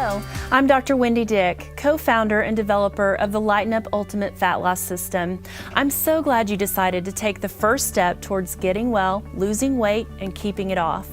Hello, I'm Dr. Wendy Dick, co-founder and developer of the Lighten Up Ultimate Fat Loss System. I'm so glad you decided to take the first step towards getting well, losing weight, and keeping it off.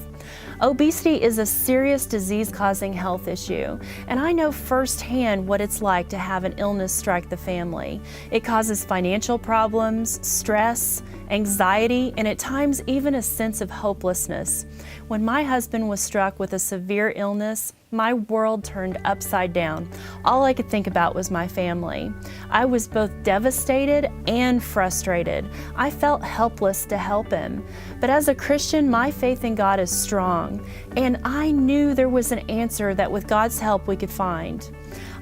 Obesity is a serious disease-causing health issue, and I know firsthand what it's like to have an illness strike the family. It causes financial problems, stress, anxiety, and at times even a sense of hopelessness. When my husband was struck with a severe illness, my world turned upside down. All I could think about was my family. I was both devastated and frustrated. I felt helpless to help him. But as a Christian, my faith in God is strong, and I knew there was an answer that with God's help we could find.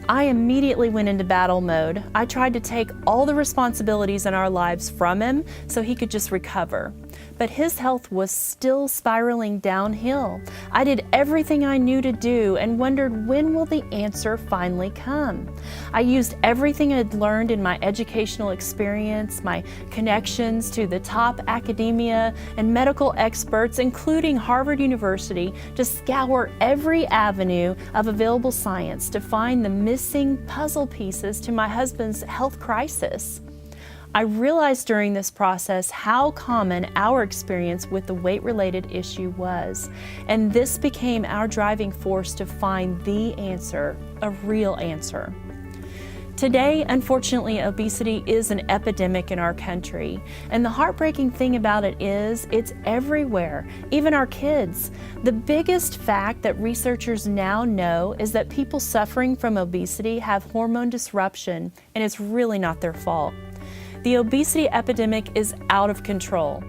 I immediately went into battle mode. I tried to take all the responsibilities in our lives from him so he could just recover. But his health was still spiraling downhill. I did everything I knew to do and wondered, when will the answer finally come? I used everything I'd learned in my educational experience, my connections to the top academia and medical experts, including Harvard University, to scour every avenue of available science to find the missing puzzle pieces to my husband's health crisis. I realized during this process how common our experience with the weight-related issue was, and this became our driving force to find the answer, a real answer. Today, unfortunately, obesity is an epidemic in our country, and the heartbreaking thing about it is it's everywhere, even our kids. The biggest fact that researchers now know is that people suffering from obesity have hormone disruption, and it's really not their fault. The obesity epidemic is out of control.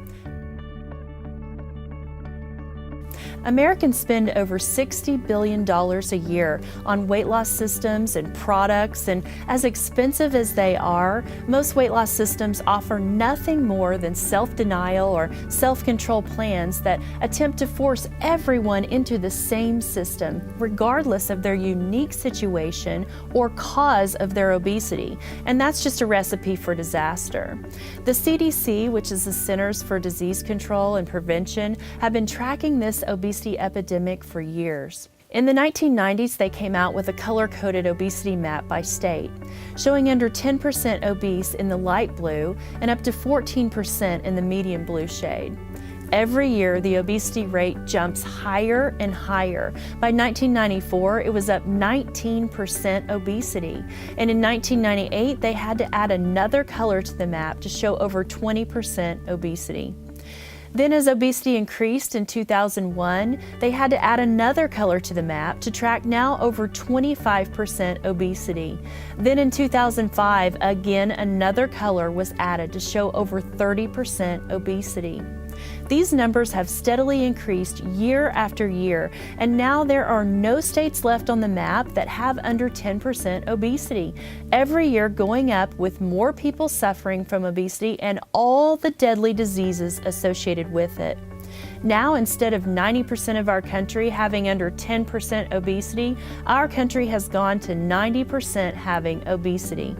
Americans spend over $60 billion a year on weight loss systems and products, and as expensive as they are, most weight loss systems offer nothing more than self-denial or self-control plans that attempt to force everyone into the same system, regardless of their unique situation or cause of their obesity, and that's just a recipe for disaster. The CDC, which is the Centers for Disease Control and Prevention, have been tracking this obesity epidemic for years. In the 1990s, they came out with a color-coded obesity map by state, showing under 10% obese in the light blue and up to 14% in the medium blue shade. Every year, the obesity rate jumps higher and higher. By 1994, it was up 19% obesity. And in 1998, they had to add another color to the map to show over 20% obesity. Then as obesity increased in 2001, they had to add another color to the map to track now over 25% obesity. Then in 2005, again another color was added to show over 30% obesity. These numbers have steadily increased year after year, and now there are no states left on the map that have under 10% obesity. Every year going up, with more people suffering from obesity and all the deadly diseases associated with it. Now, instead of 90% of our country having under 10% obesity, our country has gone to 90% having obesity.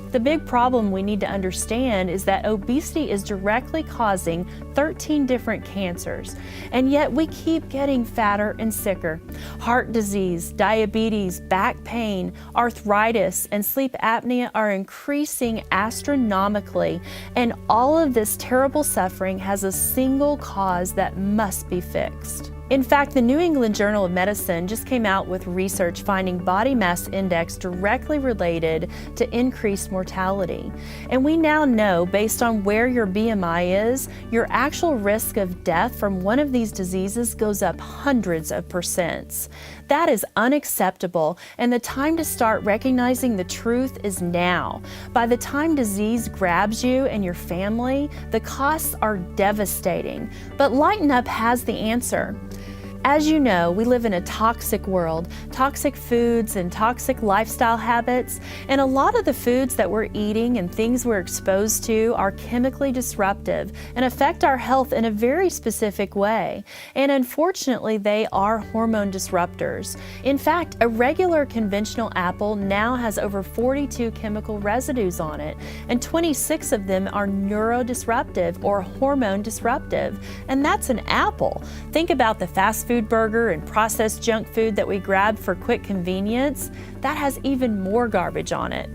The big problem we need to understand is that obesity is directly causing 13 different cancers, and yet we keep getting fatter and sicker. Heart disease, diabetes, back pain, arthritis, and sleep apnea are increasing astronomically, and all of this terrible suffering has a single cause that must be fixed. In fact, the New England Journal of Medicine just came out with research finding body mass index directly related to increased mortality. And we now know, based on where your BMI is, your actual risk of death from one of these diseases goes up hundreds of percents. That is unacceptable, and the time to start recognizing the truth is now. By the time disease grabs you and your family, the costs are devastating. But Lighten Up has the answer. As you know, we live in a toxic world, toxic foods and toxic lifestyle habits, and a lot of the foods that we're eating and things we're exposed to are chemically disruptive and affect our health in a very specific way. And unfortunately, they are hormone disruptors. In fact, a regular conventional apple now has over 42 chemical residues on it, and 26 of them are neurodisruptive or hormone disruptive. And that's an apple. Think about the fast fast food burger and processed junk food that we grab for quick convenience, that has even more garbage on it.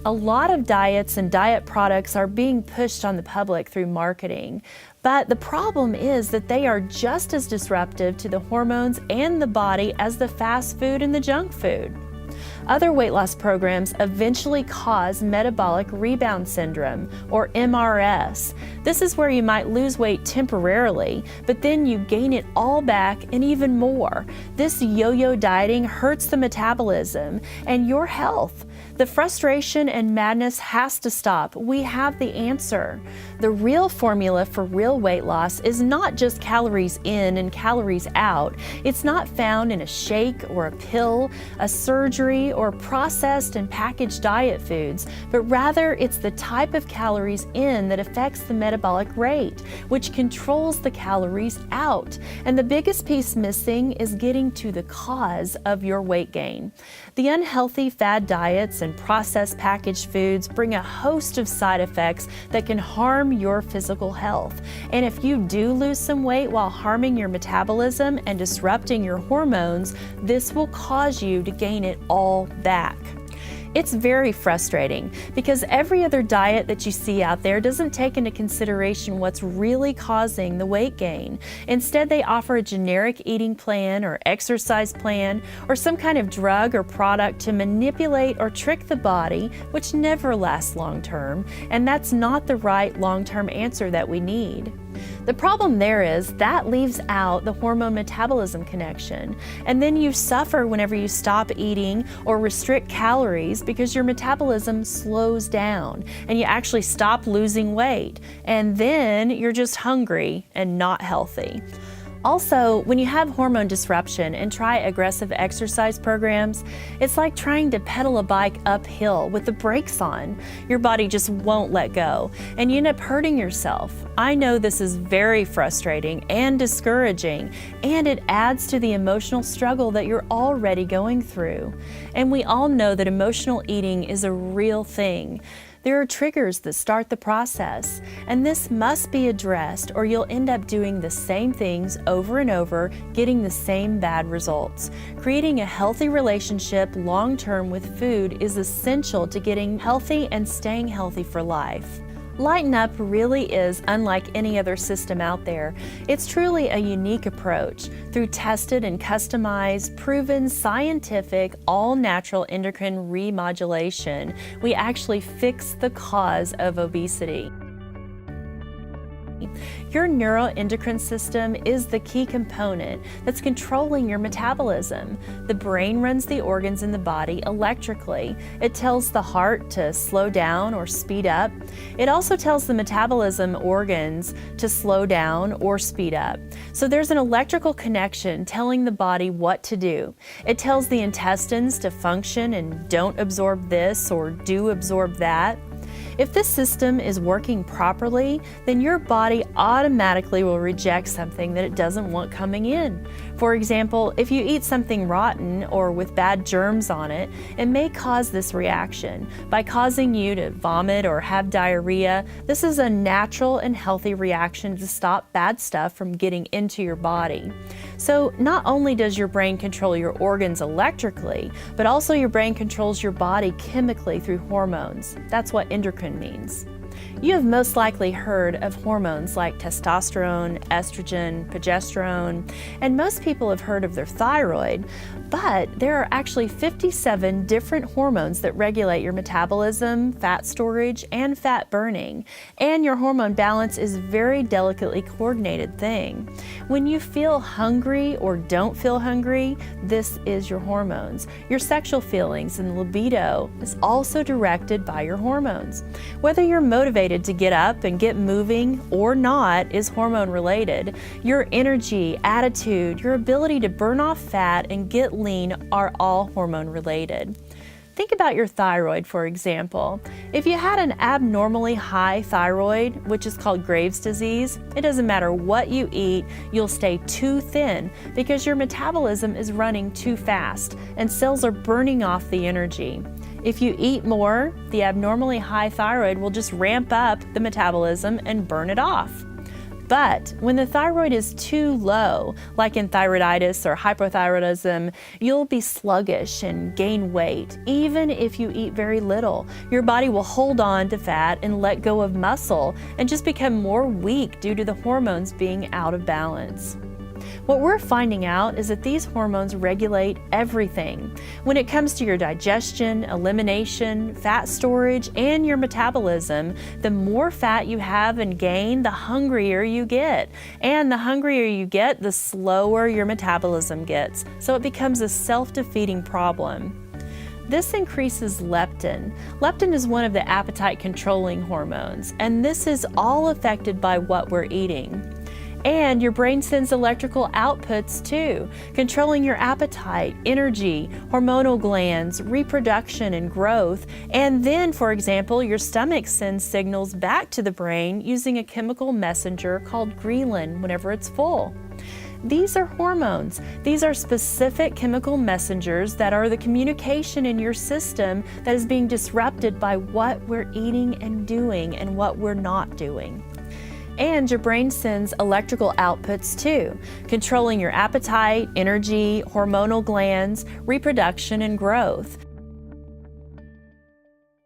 A lot of diets and diet products are being pushed on the public through marketing, but the problem is that they are just as disruptive to the hormones and the body as the fast food and the junk food. Other weight loss programs eventually cause metabolic rebound syndrome, or MRS. This is where you might lose weight temporarily, but then you gain it all back and even more. This yo-yo dieting hurts the metabolism and your health. The frustration and madness has to stop. We have the answer. The real formula for real weight loss is not just calories in and calories out. It's not found in a shake or a pill, a surgery, or processed and packaged diet foods, but rather it's the type of calories in that affects the metabolic rate, which controls the calories out. And the biggest piece missing is getting to the cause of your weight gain. The unhealthy fad diets and processed packaged foods bring a host of side effects that can harm your physical health. And if you do lose some weight while harming your metabolism and disrupting your hormones, this will cause you to gain it all back. It's very frustrating because every other diet that you see out there doesn't take into consideration what's really causing the weight gain. Instead, they offer a generic eating plan or exercise plan or some kind of drug or product to manipulate or trick the body, which never lasts long term, and that's not the right long-term answer that we need. The problem there is that leaves out the hormone metabolism connection, and then you suffer whenever you stop eating or restrict calories because your metabolism slows down and you actually stop losing weight, and then you're just hungry and not healthy. Also, when you have hormone disruption and try aggressive exercise programs, it's like trying to pedal a bike uphill with the brakes on. Your body just won't let go, and you end up hurting yourself. I know this is very frustrating and discouraging, and it adds to the emotional struggle that you're already going through. And we all know that emotional eating is a real thing. There are triggers that start the process, and this must be addressed or you'll end up doing the same things over and over, getting the same bad results. Creating a healthy relationship long-term with food is essential to getting healthy and staying healthy for life. Lighten Up really is unlike any other system out there. It's truly a unique approach. Through tested and customized, proven, scientific, all-natural endocrine remodulation, we actually fix the cause of obesity. Your neuroendocrine system is the key component that's controlling your metabolism. The brain runs the organs in the body electrically. It tells the heart to slow down or speed up. It also tells the metabolism organs to slow down or speed up. So there's an electrical connection telling the body what to do. It tells the intestines to function and don't absorb this or do absorb that. If this system is working properly, then your body automatically will reject something that it doesn't want coming in. For example, if you eat something rotten or with bad germs on it, it may cause this reaction. By causing you to vomit or have diarrhea, this is a natural and healthy reaction to stop bad stuff from getting into your body. So not only does your brain control your organs electrically, but also your brain controls your body chemically through hormones. That's what endocrine means. You have most likely heard of hormones like testosterone, estrogen, progesterone, and most people have heard of their thyroid, but there are actually 57 different hormones that regulate your metabolism, fat storage, and fat burning. And your hormone balance is a very delicately coordinated thing. When you feel hungry or don't feel hungry, this is your hormones. Your sexual feelings and libido is also directed by your hormones. Whether you're motivated to get up and get moving or not is hormone related. Your energy, attitude, your ability to burn off fat and get lean are all hormone related. Think about your thyroid, for example. If you had an abnormally high thyroid, which is called Graves' disease, it doesn't matter what you eat, you'll stay too thin because your metabolism is running too fast and cells are burning off the energy. If you eat more, the abnormally high thyroid will just ramp up the metabolism and burn it off. But when the thyroid is too low, like in thyroiditis or hypothyroidism, you'll be sluggish and gain weight. Even if you eat very little, your body will hold on to fat and let go of muscle and just become more weak due to the hormones being out of balance. What we're finding out is that these hormones regulate everything. When it comes to your digestion, elimination, fat storage, and your metabolism, the more fat you have and gain, the hungrier you get. And the hungrier you get, the slower your metabolism gets. So it becomes a self-defeating problem. This increases leptin. Leptin is one of the appetite-controlling hormones, and this is all affected by what we're eating. And your brain sends electrical outputs too, controlling your appetite, energy, hormonal glands, reproduction, and growth. And then, for example, your stomach sends signals back to the brain using a chemical messenger called ghrelin whenever it's full. These are hormones. These are specific chemical messengers that are the communication in your system that is being disrupted by what we're eating and doing and what we're not doing. And your brain sends electrical outputs too, controlling your appetite, energy, hormonal glands, reproduction, and growth.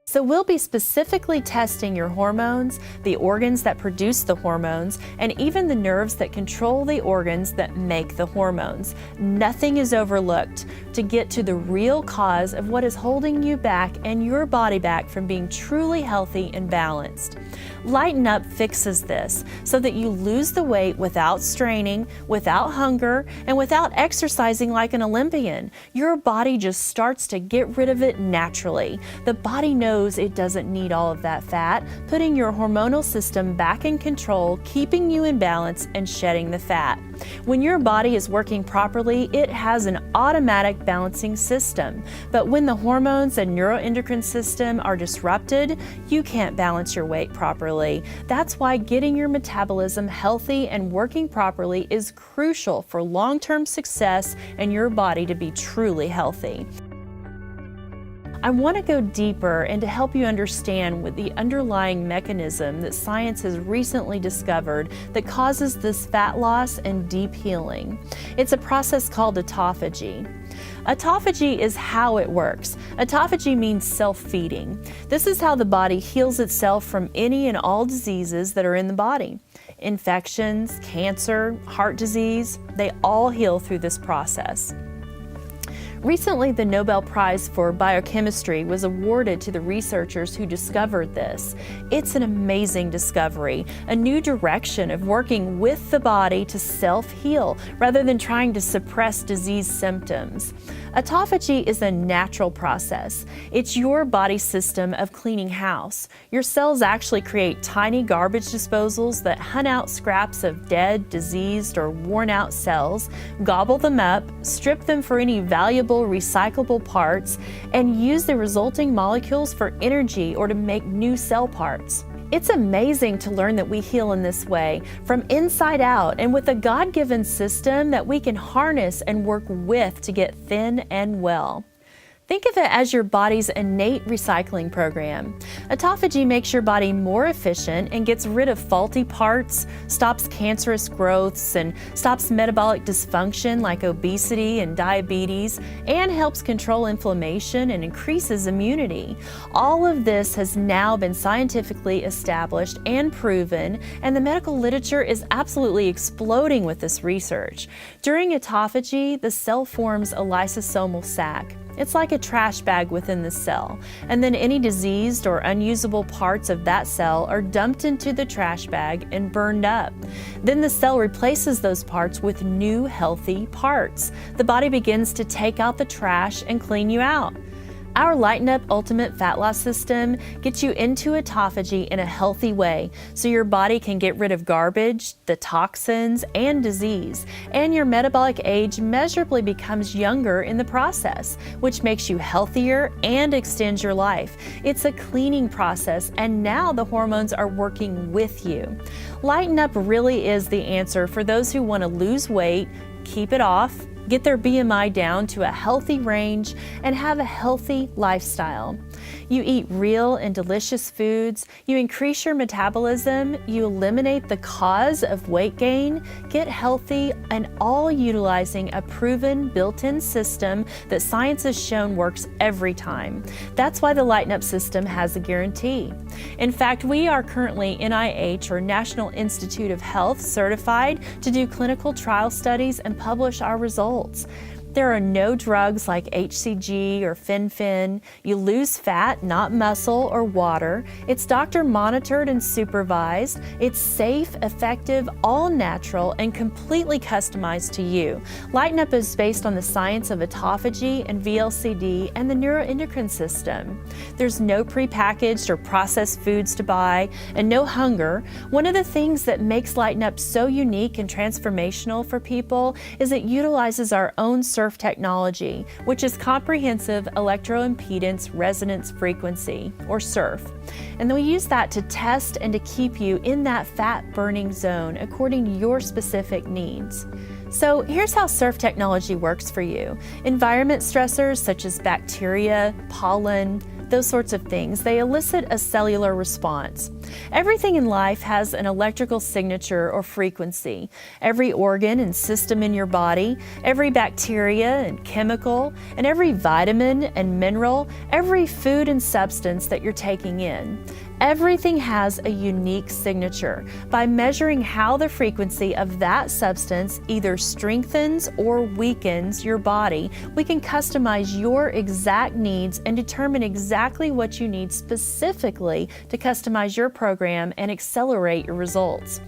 So we'll be specifically testing your hormones, the organs that produce the hormones, and even the nerves that control the organs that make the hormones. Nothing is overlooked to get to the real cause of what is holding you back and your body back from being truly healthy and balanced. Lighten Up fixes this so that you lose the weight without straining, without hunger, and without exercising like an Olympian. Your body just starts to get rid of it naturally. The body knows it doesn't need all of that fat, putting your hormonal system back in control, keeping you in balance, and shedding the fat. When your body is working properly, it has an automatic balancing system. But when the hormones and neuroendocrine system are disrupted, you can't balance your weight properly. That's why getting your metabolism healthy and working properly is crucial for long-term success and your body to be truly healthy. I want to go deeper and to help you understand what the underlying mechanism that science has recently discovered that causes this fat loss and deep healing. It's a process called autophagy. Autophagy is how it works. Autophagy means self-feeding. This is how the body heals itself from any and all diseases that are in the body. Infections, cancer, heart disease, they all heal through this process. Recently, the Nobel Prize for Biochemistry was awarded to the researchers who discovered this. It's an amazing discovery, a new direction of working with the body to self-heal rather than trying to suppress disease symptoms. Autophagy is a natural process. It's your body's system of cleaning house. Your cells actually create tiny garbage disposals that hunt out scraps of dead, diseased, or worn-out cells, gobble them up, strip them for any valuable recyclable parts, and use the resulting molecules for energy or to make new cell parts. It's amazing to learn that we heal in this way, from inside out, and with a God-given system that we can harness and work with to get thin and well. Think of it as your body's innate recycling program. Autophagy makes your body more efficient and gets rid of faulty parts, stops cancerous growths, and stops metabolic dysfunction like obesity and diabetes, and helps control inflammation and increases immunity. All of this has now been scientifically established and proven, and the medical literature is absolutely exploding with this research. During autophagy, the cell forms a lysosomal sac. It's like a trash bag within the cell, and then any diseased or unusable parts of that cell are dumped into the trash bag and burned up. Then the cell replaces those parts with new healthy parts. The body begins to take out the trash and clean you out. Our Lighten Up Ultimate Fat Loss System gets you into autophagy in a healthy way so your body can get rid of garbage, the toxins, and disease, and your metabolic age measurably becomes younger in the process, which makes you healthier and extends your life. It's a cleaning process, and now the hormones are working with you. Lighten Up really is the answer for those who want to lose weight, keep it off, get their BMI down to a healthy range, and have a healthy lifestyle. You eat real and delicious foods, you increase your metabolism, you eliminate the cause of weight gain, get healthy, and all utilizing a proven built-in system that science has shown works every time. That's why the Lighten Up system has a guarantee. In fact, we are currently NIH, or National Institute of Health, certified to do clinical trial studies and publish our results. There are no drugs like HCG or fen-phen. You lose fat, not muscle or water. It's doctor monitored and supervised. It's safe, effective, all natural, and completely customized to you. Lighten Up is based on the science of autophagy and VLCD and the neuroendocrine system. There's no prepackaged or processed foods to buy and no hunger. One of the things that makes Lighten Up so unique and transformational for people is it utilizes our own SURF technology, which is comprehensive electroimpedance resonance frequency, or SURF. And then we use that to test and to keep you in that fat burning zone according to your specific needs. So here's how SURF technology works for you. Environment stressors such as bacteria, pollen, those sorts of things, they elicit a cellular response. Everything in life has an electrical signature or frequency. Every organ and system in your body, every bacteria and chemical, and every vitamin and mineral, every food and substance that you're taking in. Everything has a unique signature. By measuring how the frequency of that substance either strengthens or weakens your body, we can customize your exact needs and determine exactly what you need specifically to customize your program and accelerate your results.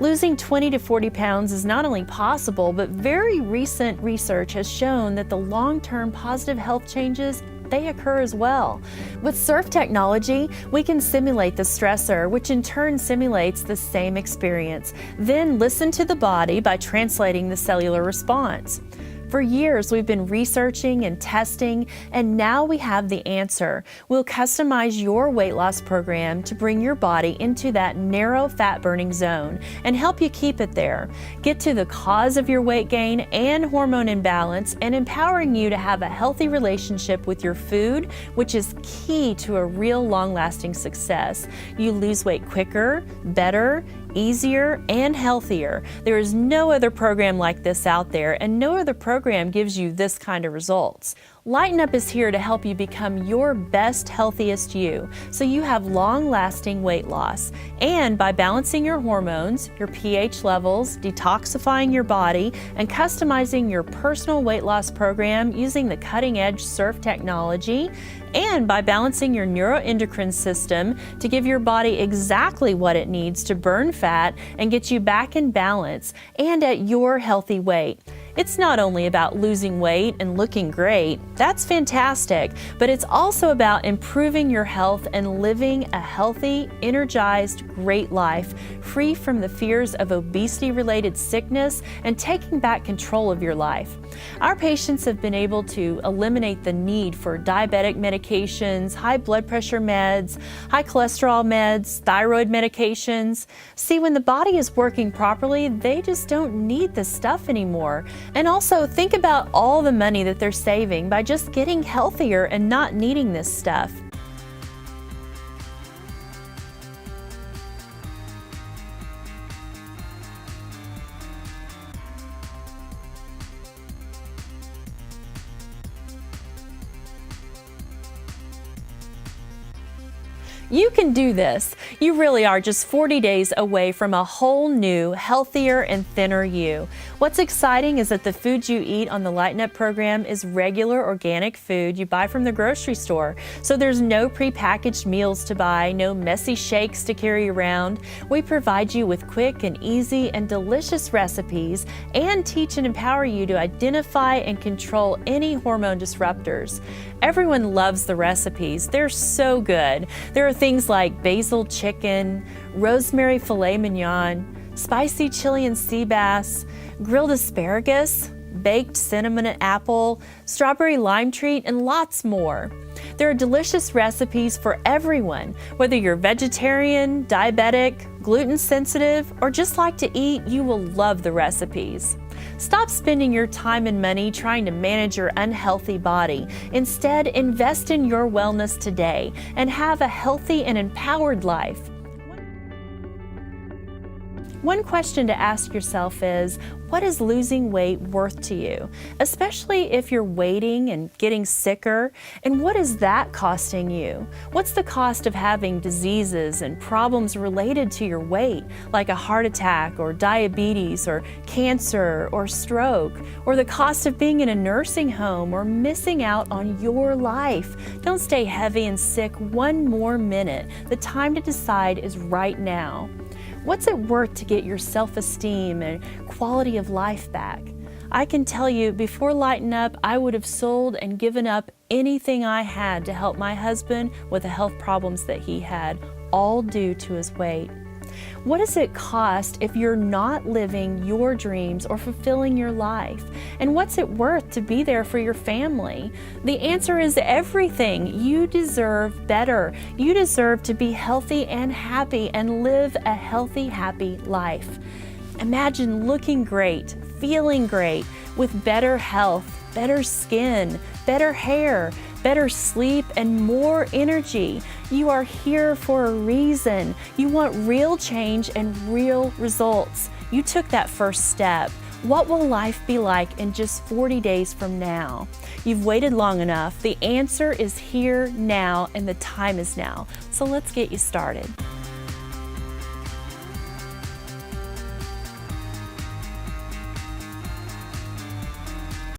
Losing 20 to 40 pounds is not only possible, but very recent research has shown that the long-term positive health changes, they occur as well. With SURF technology, we can simulate the stressor, which in turn simulates the same experience. Then listen to the body by translating the cellular response. For years, we've been researching and testing, and now we have the answer. We'll customize your weight loss program to bring your body into that narrow fat burning zone and help you keep it there. Get to the cause of your weight gain and hormone imbalance, and empowering you to have a healthy relationship with your food, which is key to a real long-lasting success. You lose weight quicker, better, easier, and healthier. There is no other program like this out there, and no other program gives you this kind of results. Lighten Up is here to help you become your best, healthiest you, so you have long-lasting weight loss. And by balancing your hormones, your pH levels, detoxifying your body, and customizing your personal weight loss program using the cutting-edge SURF technology, and by balancing your neuroendocrine system to give your body exactly what it needs to burn fat and get you back in balance and at your healthy weight. It's not only about losing weight and looking great, that's fantastic, but it's also about improving your health and living a healthy, energized, great life, free from the fears of obesity-related sickness and taking back control of your life. Our patients have been able to eliminate the need for diabetic medications, high blood pressure meds, high cholesterol meds, thyroid medications. See, when the body is working properly, they just don't need this stuff anymore. And also think about all the money that they're saving by just getting healthier and not needing this stuff. You can do this. You really are just 40 days away from a whole new, healthier, and thinner you. What's exciting is that the food you eat on the Lighten Up program is regular organic food you buy from the grocery store. So there's no prepackaged meals to buy, no messy shakes to carry around. We provide you with quick and easy and delicious recipes and teach and empower you to identify and control any hormone disruptors. Everyone loves the recipes. They're so good. There are things like basil chicken, rosemary filet mignon, spicy Chilean sea bass, grilled asparagus, baked cinnamon and apple, strawberry lime treat, and lots more. There are delicious recipes for everyone, whether you're vegetarian, diabetic, gluten sensitive, or just like to eat, you will love the recipes. Stop spending your time and money trying to manage your unhealthy body. Instead, invest in your wellness today and have a healthy and empowered life. One question to ask yourself is, what is losing weight worth to you? Especially if you're waiting and getting sicker. And what is that costing you? What's the cost of having diseases and problems related to your weight, like a heart attack or diabetes or cancer or stroke, or the cost of being in a nursing home or missing out on your life? Don't stay heavy and sick one more minute. The time to decide is right now. What's it worth to get your self-esteem and quality of life back? I can tell you, before Lighten Up, I would have sold and given up anything I had to help my husband with the health problems that he had, all due to his weight. What does it cost if you're not living your dreams or fulfilling your life? And what's it worth to be there for your family? The answer is everything. You deserve better. You deserve to be healthy and happy and live a healthy, happy life. Imagine looking great, feeling great, with better health, better skin, better hair, better sleep, and more energy. You are here for a reason. You want real change and real results. You took that first step. What will life be like in just 40 days from now? You've waited long enough. The answer is here now, and the time is now. So let's get you started.